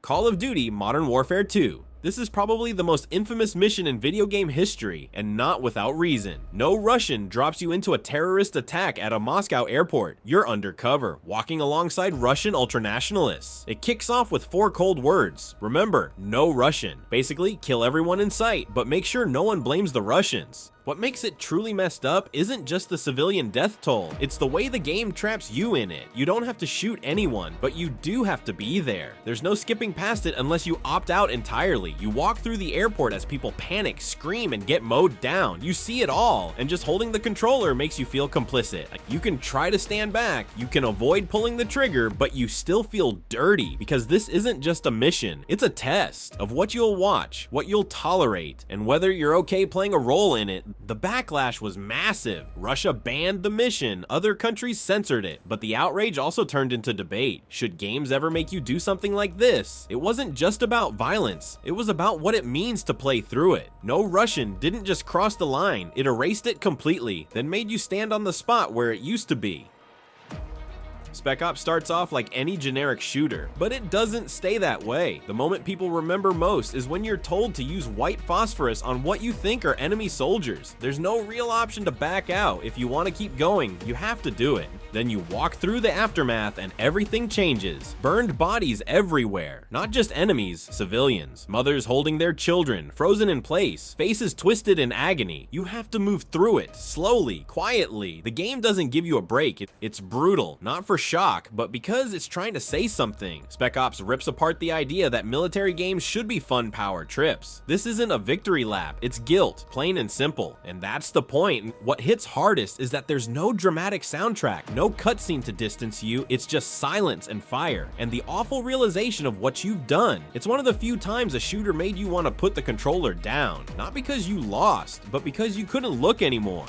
Call of Duty Modern Warfare 2. This is probably the most infamous mission in video game history, and not without reason. No Russian drops you into a terrorist attack at a Moscow airport. You're undercover, walking alongside Russian ultranationalists. It kicks off with 4 cold words. Remember, no Russian. Basically, kill everyone in sight, but make sure no one blames the Russians. What makes it truly messed up isn't just the civilian death toll, it's the way the game traps you in it. You don't have to shoot anyone, but you do have to be there. There's no skipping past it unless you opt out entirely. You walk through the airport as people panic, scream, and get mowed down. You see it all, and just holding the controller makes you feel complicit. You can try to stand back, you can avoid pulling the trigger, but you still feel dirty, because this isn't just a mission, it's a test of what you'll watch, what you'll tolerate, and whether you're okay playing a role in it. The backlash was massive. Russia banned the mission, other countries censored it, but the outrage also turned into debate. Should games ever make you do something like this? It wasn't just about violence, it was about what it means to play through it. No Russian didn't just cross the line, it erased it completely, then made you stand on the spot where it used to be. Spec Ops starts off like any generic shooter, but it doesn't stay that way. The moment people remember most is when you're told to use white phosphorus on what you think are enemy soldiers. There's no real option to back out. If you want to keep going, you have to do it. Then you walk through the aftermath and everything changes. Burned bodies everywhere. Not just enemies, civilians. Mothers holding their children, frozen in place, faces twisted in agony. You have to move through it, slowly, quietly. The game doesn't give you a break. It's brutal, not for shock, but because it's trying to say something. Spec Ops rips apart the idea that military games should be fun-powered trips. This isn't a victory lap, it's guilt, plain and simple. And that's the point. What hits hardest is that there's no dramatic soundtrack, no cutscene to distance you, it's just silence and fire, and the awful realization of what you've done. It's one of the few times a shooter made you want to put the controller down, not because you lost, but because you couldn't look anymore.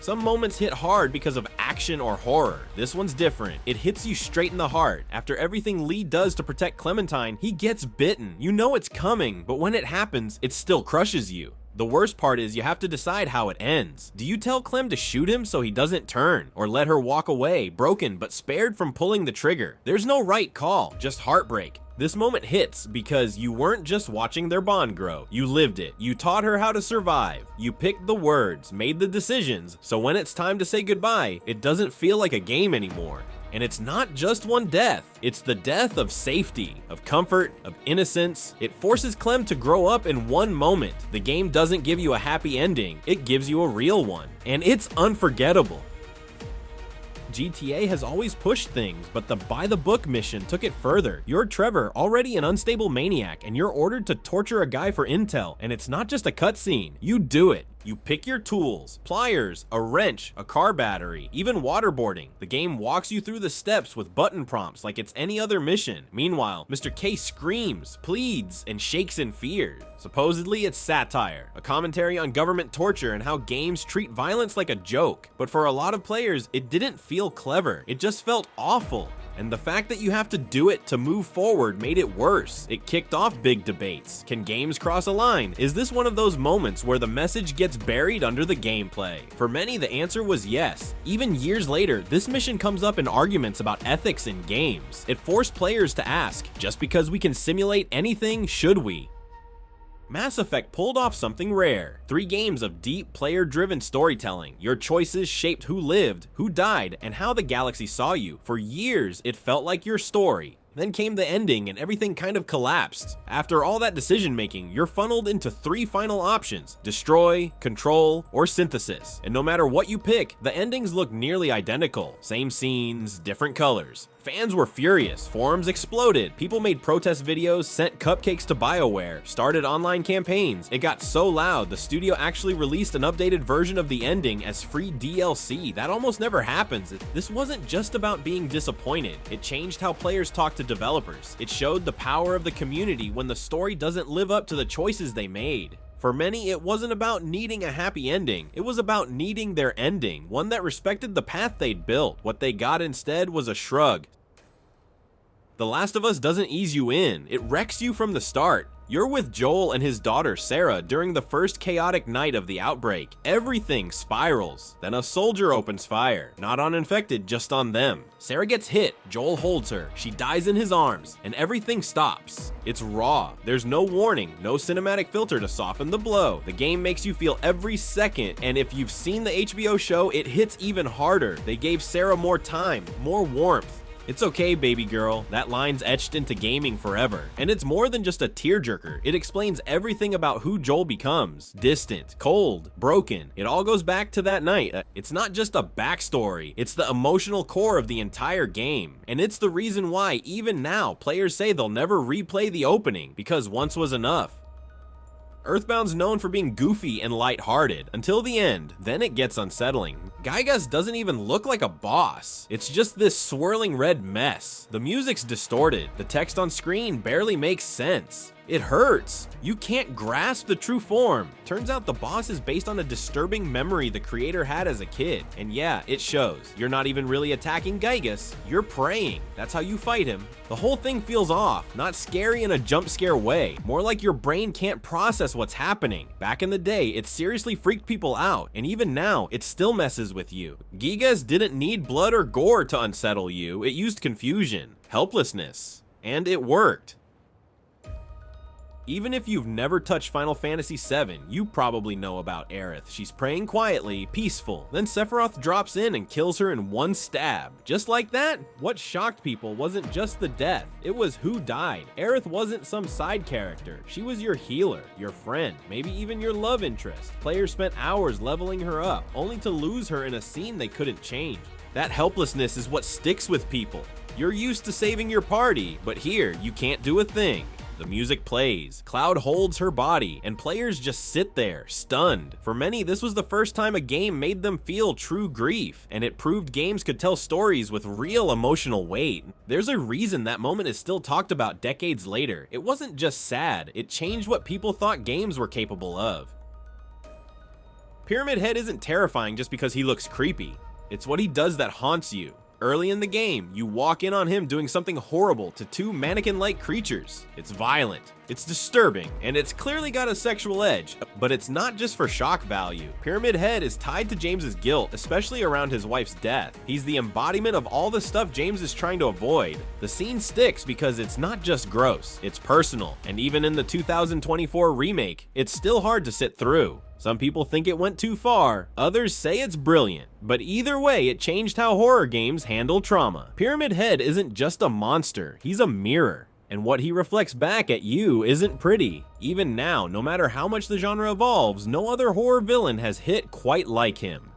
Some moments hit hard because of action or horror. This one's different. It hits you straight in the heart. After everything Lee does to protect Clementine, he gets bitten. You know it's coming, but when it happens, it still crushes you. The worst part is you have to decide how it ends. Do you tell Clem to shoot him so he doesn't turn, or let her walk away, broken but spared from pulling the trigger? There's no right call, just heartbreak. This moment hits because you weren't just watching their bond grow, you lived it. You taught her how to survive. You picked the words, made the decisions, so when it's time to say goodbye, it doesn't feel like a game anymore. And it's not just one death, it's the death of safety, of comfort, of innocence. It forces Clem to grow up in one moment. The game doesn't give you a happy ending, it gives you a real one. And it's unforgettable. GTA has always pushed things, but the by-the-book mission took it further. You're Trevor, already an unstable maniac, and you're ordered to torture a guy for intel, and it's not just a cutscene. You do it. You pick your tools, pliers, a wrench, a car battery, even waterboarding. The game walks you through the steps with button prompts like it's any other mission. Meanwhile, Mr. K screams, pleads, and shakes in fear. Supposedly, it's satire, a commentary on government torture and how games treat violence like a joke. But for a lot of players, it didn't feel clever. It just felt awful. And the fact that you have to do it to move forward made it worse. It kicked off big debates. Can games cross a line? Is this one of those moments where the message gets buried under the gameplay? For many, the answer was yes. Even years later, this mission comes up in arguments about ethics in games. It forced players to ask, just because we can simulate anything, should we? Mass Effect pulled off something rare. 3 games of deep, player-driven storytelling. Your choices shaped who lived, who died, and how the galaxy saw you. For years, it felt like your story. Then came the ending and everything kind of collapsed. After all that decision making, you're funneled into 3 final options: destroy, control, or synthesis. And no matter what you pick, the endings look nearly identical. Same scenes, different colors. Fans were furious, forums exploded, people made protest videos, sent cupcakes to BioWare, started online campaigns. It got so loud, the studio actually released an updated version of the ending as free DLC. That almost never happens. This wasn't just about being disappointed. It changed how players talk to developers. It showed the power of the community when the story doesn't live up to the choices they made. For many, it wasn't about needing a happy ending, it was about needing their ending, one that respected the path they'd built. What they got instead was a shrug. The Last of Us doesn't ease you in, it wrecks you from the start. You're with Joel and his daughter Sarah during the first chaotic night of the outbreak. Everything spirals. Then a soldier opens fire. Not on infected, just on them. Sarah gets hit. Joel holds her. She dies in his arms, and everything stops. It's raw. There's no warning, no cinematic filter to soften the blow. The game makes you feel every second, and if you've seen the HBO show, it hits even harder. They gave Sarah more time, more warmth. It's okay, baby girl. That line's etched into gaming forever. And it's more than just a tearjerker. It explains everything about who Joel becomes. Distant, cold, broken. It all goes back to that night. It's not just a backstory. It's the emotional core of the entire game. And it's the reason why, even now, players say they'll never replay the opening, because once was enough. Earthbound's known for being goofy and lighthearted, until the end, then it gets unsettling. Gygas doesn't even look like a boss. It's just this swirling red mess. The music's distorted, the text on screen barely makes sense. It hurts. You can't grasp the true form. Turns out the boss is based on a disturbing memory the creator had as a kid. And yeah, it shows. You're not even really attacking Gygas, you're praying. That's how you fight him. The whole thing feels off, not scary in a jump scare way, more like your brain can't process what's happening. Back in the day, it seriously freaked people out, and even now, it still messes with you. Gygas didn't need blood or gore to unsettle you, it used confusion, helplessness, and it worked. Even if you've never touched Final Fantasy VII, you probably know about Aerith. She's praying quietly, peaceful. Then Sephiroth drops in and kills her in one stab. Just like that, what shocked people wasn't just the death, it was who died. Aerith wasn't some side character. She was your healer, your friend, maybe even your love interest. Players spent hours leveling her up, only to lose her in a scene they couldn't change. That helplessness is what sticks with people. You're used to saving your party, but here, you can't do a thing. The music plays, Cloud holds her body, and players just sit there, stunned. For many, this was the first time a game made them feel true grief, and it proved games could tell stories with real emotional weight. There's a reason that moment is still talked about decades later. It wasn't just sad, it changed what people thought games were capable of. Pyramid Head isn't terrifying just because he looks creepy. It's what he does that haunts you. Early in the game, you walk in on him doing something horrible to two mannequin-like creatures. It's violent, it's disturbing, and it's clearly got a sexual edge, but it's not just for shock value. Pyramid Head is tied to James's guilt, especially around his wife's death. He's the embodiment of all the stuff James is trying to avoid. The scene sticks because it's not just gross, it's personal, and even in the 2024 remake, it's still hard to sit through. Some people think it went too far, others say it's brilliant, but either way, it changed how horror games handle trauma. Pyramid Head isn't just a monster, he's a mirror, and what he reflects back at you isn't pretty. Even now, no matter how much the genre evolves, no other horror villain has hit quite like him.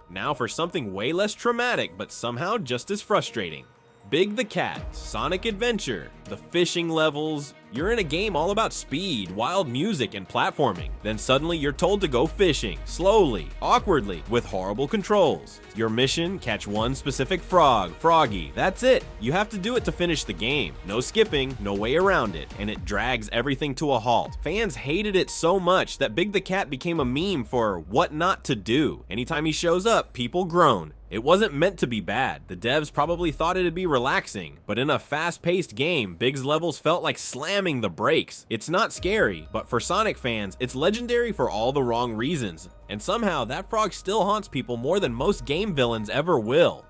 Now for something way less traumatic, but somehow just as frustrating. Big the Cat, Sonic Adventure, the fishing levels. You're in a game all about speed, wild music, and platforming. Then suddenly you're told to go fishing, slowly, awkwardly, with horrible controls. Your mission, catch one specific frog, Froggy, that's it. You have to do it to finish the game. No skipping, no way around it, and it drags everything to a halt. Fans hated it so much that Big the Cat became a meme for what not to do. Anytime he shows up, people groan. It wasn't meant to be bad. The devs probably thought it'd be relaxing, but in a fast-paced game, Big's levels felt like slamming the brakes. It's not scary, but for Sonic fans, it's legendary for all the wrong reasons. And somehow, that frog still haunts people more than most game villains ever will.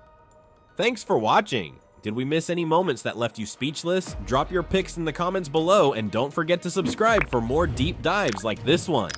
Thanks for watching. Did we miss any moments that left you speechless? Drop your pics in the comments below, and don't forget to subscribe for more deep dives like this one.